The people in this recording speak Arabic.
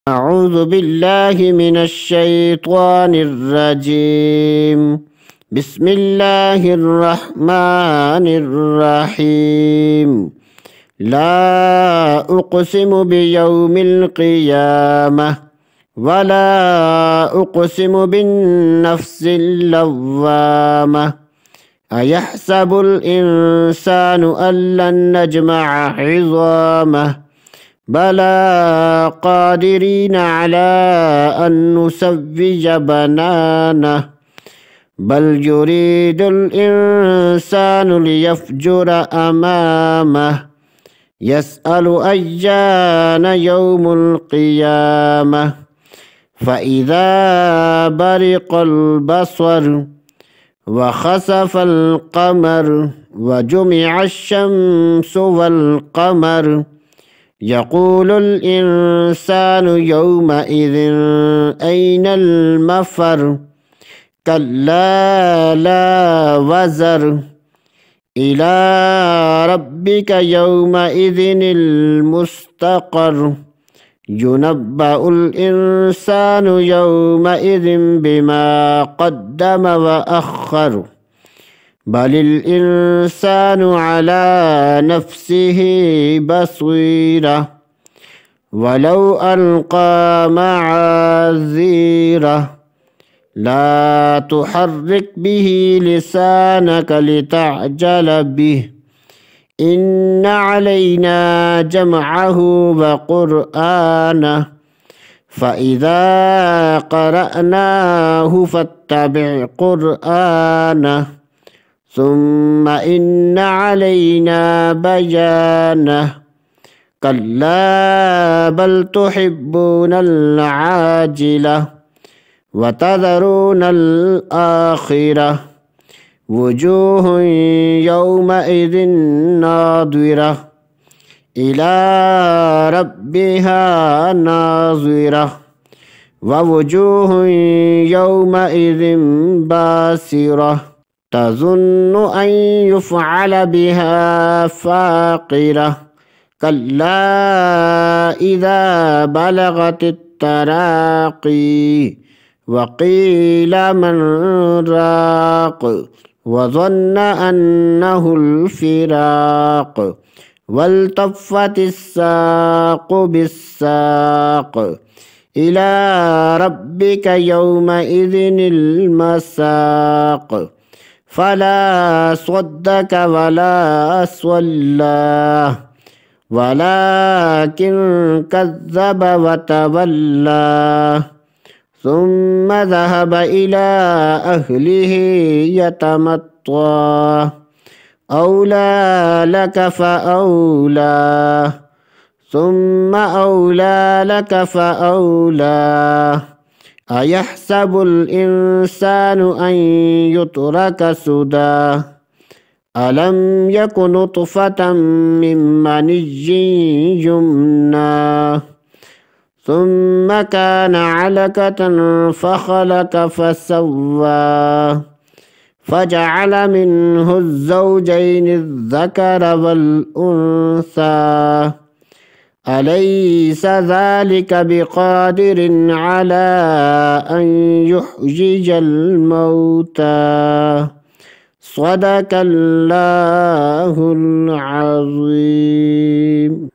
أعوذ بالله من الشيطان الرجيم. بسم الله الرحمن الرحيم. لا أقسم بيوم القيامة ولا أقسم بالنفس اللوامة. أيحسب الإنسان أن لن نجمع عظامه بلى قادرين على أن نسوي بنانه بل يريد الإنسان ليفجر أمامه يسأل أيان يوم القيامة فإذا برق البصر وخسف القمر وجمع الشمس والقمر يقول الإنسان يومئذ أين المفر كلا لا وزر إلى ربك يومئذ المستقر ينبأ الإنسان يومئذ بما قدم وأخر بل الإنسان على نفسه بصيرة ولو ألقى معاذيره لا تحرك به لسانك لتعجل به إن علينا جمعه وقرآنه فإذا قرأناه فاتبع قرآنه ثم إن علينا بيانه كلا بل تحبون العاجلة وتذرون الآخرة وجوه يومئذ ناظرة إلى ربها ناظرة ووجوه يومئذ باسرة تظن أن يفعل بها فاقرة كلا إذا بلغت التراقي وقيل من راق وظن أنه الفراق والتفت الساق بالساق إلى ربك يومئذ المساق فلا صدق ولا صلى ولكن كذب وتولى ثم ذهب إلى أهله يتمطى أولى لك فأولى ثم أولى لك فأولى أيحسب الإنسان أن يترك سدى ألم يك نطفة من مني يمنى ثم كان علقة فخلق فسوى فجعل منه الزوجين الذكر والأنثى أليس ذلك بقادر على أن يحيي الموتى صدق الله العظيم.